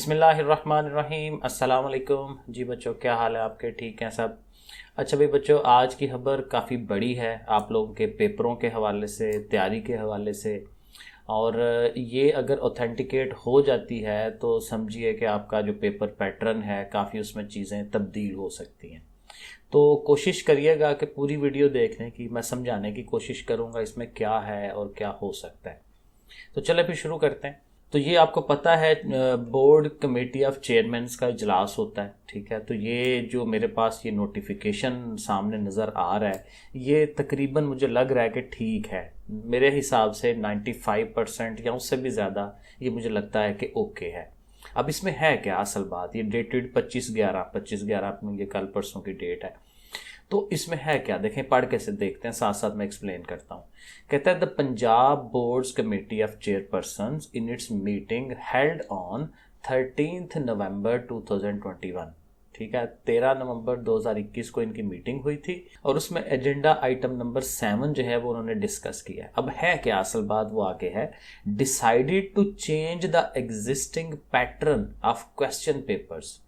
बिस्मिल्लाहिर्रहमानिर्रहीम। अस्सलाम वालेकुम जी बच्चों, क्या हाल है आपके? ठीक हैं सब? अच्छा भाई बच्चों, आज की खबर काफ़ी बड़ी है आप लोगों के पेपरों के हवाले से, तैयारी के हवाले से। और ये अगर ऑथेंटिकेट हो जाती है तो समझिए कि आपका जो पेपर पैटर्न है काफ़ी उसमें चीज़ें तब्दील हो सकती हैं। तो कोशिश करिएगा कि पूरी वीडियो देखने की, मैं समझाने की कोशिश करूँगा इसमें क्या है और क्या हो सकता है। तो चले फिर शुरू करते हैं। तो ये आपको पता है बोर्ड कमेटी ऑफ चेयरमैन्स का इजलास होता है, ठीक है। तो ये जो मेरे पास ये नोटिफिकेशन सामने नज़र आ रहा है, ये तकरीबन मुझे लग रहा है कि ठीक है। मेरे हिसाब से 95% या उससे भी ज़्यादा ये मुझे लगता है कि ओके है। अब इसमें है क्या असल बात, ये डेटेड 25/11 में, ये कल परसों की डेट है। तो इसमें है क्या, देखें पढ़ कैसे देखते हैं, साथ साथ मैं एक्सप्लेन करता हूँ। कहता है the Punjab boards committee of chairpersons in its meeting held on 13 नवंबर 2021, ठीक है। 13 नवंबर 2021 को इनकी मीटिंग हुई थी और उसमें एजेंडा आइटम नंबर 7 जो है वो उन्होंने डिस्कस किया है। अब है क्या असल बात, वो आगे है। Decided to change the existing pattern of question papers.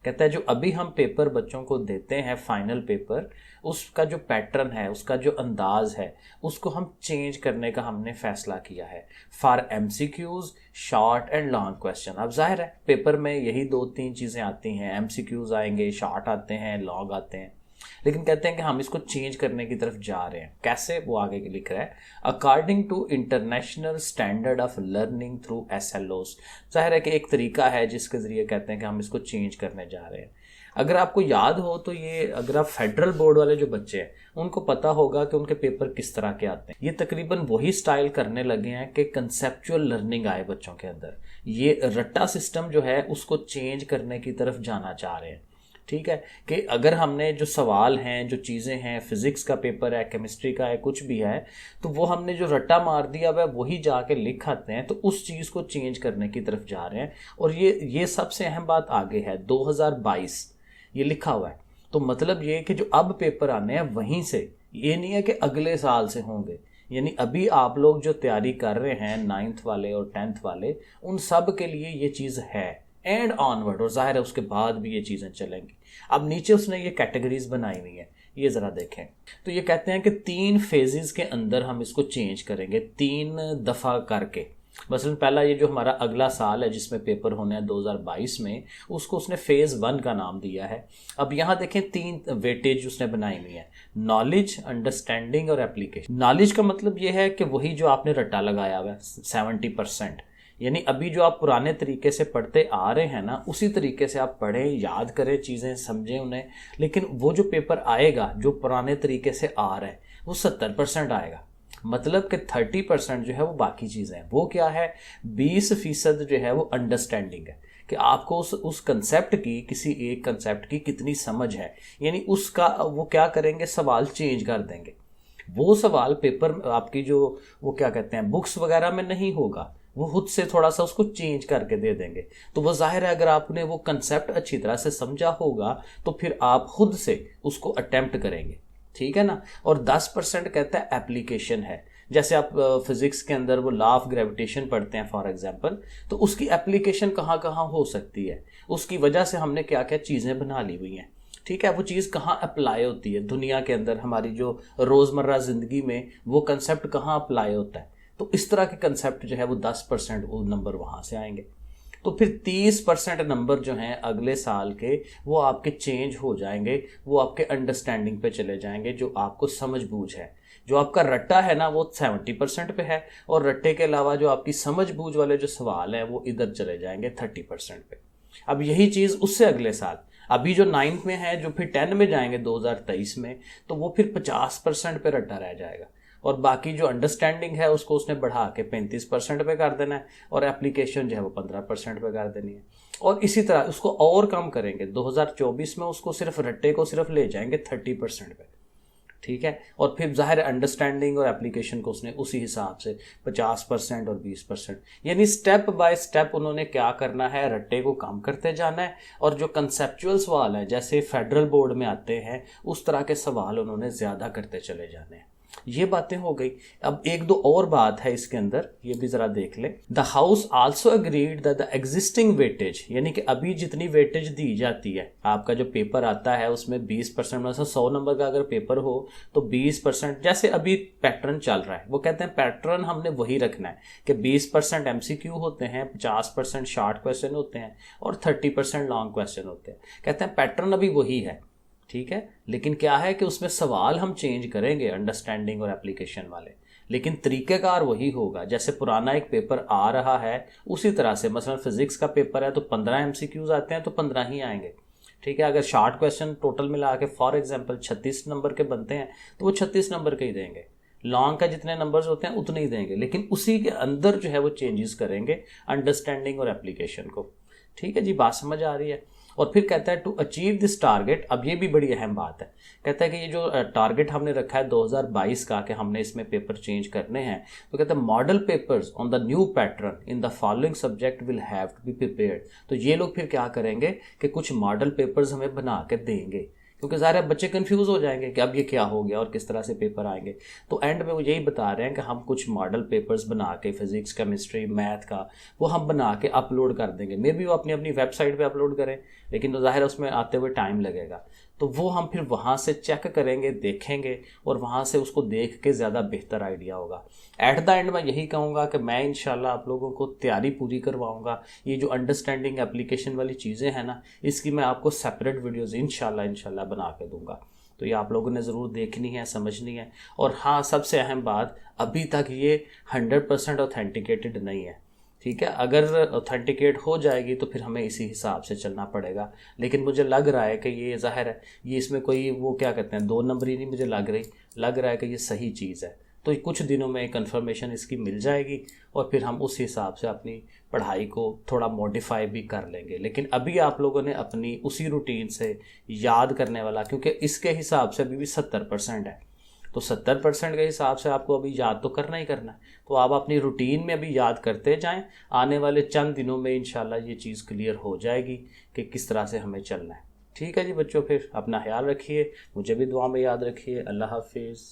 कहता है जो अभी हम पेपर बच्चों को देते हैं, फाइनल पेपर, उसका जो पैटर्न है, उसका जो अंदाज है, उसको हम चेंज करने का हमने फैसला किया है for MCQs, short and long question. अब जाहिर है पेपर में यही 2-3 चीज़ें आती हैं, एमसीक्यूज आएंगे, शॉर्ट आते हैं, लॉन्ग आते हैं। लेकिन कहते हैं कि हम इसको चेंज करने की तरफ जा रहे हैं। कैसे, वो आगे लिख रहा है। According to international standard of learning through SLOs। जाहिर है कि एक तरीका है जिसके ज़रिए कहते हैं कि हम इसको चेंज करने जा रहे हैं। अगर आपको याद हो तो ये, अगर आप फेडरल बोर्ड वाले जो बच्चे हैं उनको पता होगा कि उनके पेपर किस तरह के आते हैं। ये तकरीबन वही स्टाइल करने लगे हैं कि कंसेप्चुअल लर्निंग आए बच्चों के अंदर। ये रट्टा सिस्टम जो है उसको चेंज करने की तरफ जाना चाह रहे हैं, ठीक है। कि अगर हमने जो सवाल हैं, जो चीज़ें हैं, फिजिक्स का पेपर है, केमिस्ट्री का है, कुछ भी है, तो वो हमने जो रट्टा मार दिया वह वही जाके लिख आते हैं, तो उस चीज़ को चेंज करने की तरफ जा रहे हैं। और ये सबसे अहम बात आगे है, 2022 ये लिखा हुआ है। तो मतलब ये कि जो अब पेपर आने हैं वहीं से, ये नहीं है कि अगले साल से होंगे। यानी अभी आप लोग जो तैयारी कर रहे हैं 9th वाले और 10th वाले, उन सब के लिए ये चीज़ है एंड ऑनवर्ड। और जाहिर है उसके बाद भी ये चीज़ें चलेंगी। अब नीचे उसने ये कैटेगरीज बनाई हुई हैं, ये ज़रा देखें। तो ये कहते हैं कि 3 फेजेस के अंदर हम इसको चेंज करेंगे, 3 दफ़ा करके। मसलन पहला ये जो हमारा अगला साल है जिसमें पेपर होने हैं 2022 में, उसको उसने फेज़ 1 का नाम दिया है। अब यहाँ देखें 3 वेटेज उसने बनाई हुई है, नॉलेज, अंडरस्टैंडिंग और एप्लीकेशन। नॉलेज का मतलब ये है कि वही जो आपने रट्टा लगाया हुआ है 70%, यानी अभी जो आप पुराने तरीके से पढ़ते आ रहे हैं ना, उसी तरीके से आप पढ़ें, याद करें चीज़ें, समझें उन्हें। लेकिन वो जो पेपर आएगा जो पुराने तरीके से आ रहा है वो 70% आएगा। मतलब कि 30% जो है वो बाकी चीज़ें हैं। वो क्या है, 20% जो है वो अंडरस्टैंडिंग है, कि आपको उस कंसेप्ट की, किसी एक कंसेप्ट की कितनी समझ है। यानी उसका वो क्या करेंगे, सवाल चेंज कर देंगे। वो सवाल पेपर आपकी जो, वो क्या कहते हैं, बुक्स वगैरह में नहीं होगा, वो खुद से थोड़ा सा उसको चेंज करके दे देंगे। तो वो जाहिर है अगर आपने वो कंसेप्ट अच्छी तरह से समझा होगा तो फिर आप खुद से उसको अटेम्प्ट करेंगे, ठीक है ना। और 10% कहता है एप्लीकेशन है। जैसे आप फिजिक्स के अंदर वो लॉ ऑफ ग्रेविटेशन पढ़ते हैं फॉर एग्जांपल, तो उसकी एप्लीकेशन कहाँ कहाँ हो सकती है, उसकी वजह से हमने क्या क्या चीज़ें बना ली हुई हैं, ठीक है। वो चीज़ कहाँ अप्लाई होती है दुनिया के अंदर, हमारी जो रोज़मर्रा ज़िंदगी में वो कंसेप्ट कहाँ अप्लाई होता है। तो इस तरह के कंसेप्ट जो है वो 10% वो नंबर वहाँ से आएंगे। तो फिर 30% नंबर जो हैं अगले साल के, वो आपके चेंज हो जाएंगे, वो आपके अंडरस्टैंडिंग पे चले जाएंगे, जो आपको समझ बूझ है। जो आपका रट्टा है ना वो 70% पे है, और रट्टे के अलावा जो आपकी समझ बूझ वाले जो सवाल हैं वो इधर चले जाएंगे 30% पे। अब यही चीज़ उससे अगले साल, अभी जो 9th में है, जो फिर 10 में जाएंगे 2023 में, तो वो फिर 50% पे रट्टा रह जाएगा। और बाकी जो अंडरस्टैंडिंग है उसको उसने बढ़ा के 35% पे कर देना है, और एप्लीकेशन जो है वो 15% पे कर देनी है। और इसी तरह उसको और कम करेंगे, 2024 में उसको सिर्फ रट्टे को सिर्फ ले जाएंगे 30% पे, ठीक है। और फिर जाहिर अंडरस्टैंडिंग और एप्लीकेशन को उसने उसी हिसाब से 50% और 20%, यानी स्टेप बाय स्टेप उन्होंने क्या करना है, रट्टे को कम करते जाना है। और जो कंसेप्चुअल सवाल है जैसे फेडरल बोर्ड में आते हैं, उस तरह के सवाल उन्होंने ज़्यादा करते चले जाने हैं। ये बातें हो गई। अब एक दो और बात है इसके अंदर, ये भी जरा देख ले। The house also agreed that the existing weightage, यानी कि अभी जितनी वेटेज दी जाती है, आपका जो पेपर आता है उसमें 20%, मतलब 100 नंबर का अगर पेपर हो तो 20%, जैसे अभी पैटर्न चल रहा है, वो कहते हैं पैटर्न हमने वही रखना है कि 20% MCQ होते हैं, 50% शॉर्ट क्वेश्चन होते हैं और 30% लॉन्ग क्वेश्चन होते हैं। कहते हैं पैटर्न अभी वही है, ठीक है, लेकिन क्या है कि उसमें सवाल हम चेंज करेंगे, अंडरस्टैंडिंग और एप्लीकेशन वाले, लेकिन तरीक़ेकार वही होगा। जैसे पुराना एक पेपर आ रहा है उसी तरह से, मसलन फिजिक्स का पेपर है तो 15 MCQs आते हैं तो 15 ही आएंगे, ठीक है। अगर शॉर्ट क्वेश्चन टोटल मिला के फॉर एग्जांपल 36 नंबर के बनते हैं तो वो 36 नंबर के ही देंगे, लॉन्ग का जितने नंबर्स होते हैं उतने ही देंगे, लेकिन उसी के अंदर जो है वो चेंजेस करेंगे अंडरस्टैंडिंग और एप्लीकेशन को। ठीक है जी, बात समझ आ रही है। और फिर कहता है टू अचीव दिस टारगेट, अब ये भी बड़ी अहम बात है, कहता है कि ये जो टारगेट हमने रखा है 2022 का कि हमने इसमें पेपर चेंज करने हैं, तो कहता है model papers on the new pattern in the following subject will have to be prepared. तो ये लोग फिर क्या करेंगे कि कुछ मॉडल पेपर्स हमें बना के देंगे, क्योंकि ज़ाहिर है बच्चे कंफ्यूज हो जाएंगे कि अब ये क्या हो गया और किस तरह से पेपर आएंगे। तो एंड में वो यही बता रहे हैं कि हम कुछ मॉडल पेपर्स बना के फिजिक्स, केमिस्ट्री, मैथ का वो हम बना के अपलोड कर देंगे। मे बी वो अपनी अपनी वेबसाइट पे अपलोड करें, लेकिन तो ज़ाहिर है उसमें आते हुए टाइम लगेगा, तो वो हम फिर वहाँ से चेक करेंगे, देखेंगे और वहाँ से उसको देख के ज़्यादा बेहतर आइडिया होगा। एट द एंड मैं यही कहूँगा कि मैं इंशाल्लाह आप लोगों को तैयारी पूरी करवाऊँगा। ये जो अंडरस्टैंडिंग एप्लीकेशन वाली चीज़ें हैं ना, इसकी मैं आपको सेपरेट वीडियोज़ इंशाल्लाह बना के दूँगा, तो ये आप लोगों ने ज़रूर देखनी है, समझनी है। और हाँ, सबसे अहम बात, अभी तक ये 100% ऑथेंटिकेटेड नहीं है, ठीक है। अगर ऑथेंटिकेट हो जाएगी तो फिर हमें इसी हिसाब से चलना पड़ेगा, लेकिन मुझे लग रहा है कि ये ज़ाहिर है ये इसमें कोई वो क्या कहते हैं 2 नंबर ही नहीं मुझे लग रहा है कि ये सही चीज़ है। तो कुछ दिनों में कंफर्मेशन इसकी मिल जाएगी और फिर हम उस हिसाब से अपनी पढ़ाई को थोड़ा मॉडिफाई भी कर लेंगे। लेकिन अभी आप लोगों ने अपनी उसी रूटीन से याद करने वाला, क्योंकि इसके हिसाब से अभी भी 70% है, तो 70% के हिसाब से आपको अभी याद तो करना ही करना है। तो आप अपनी रूटीन में अभी याद करते जाएं, आने वाले चंद दिनों में इंशाल्लाह ये चीज़ क्लियर हो जाएगी कि किस तरह से हमें चलना है। ठीक है जी बच्चों, फिर अपना ख्याल रखिए, मुझे भी दुआ में याद रखिए। अल्लाह हाफिज़।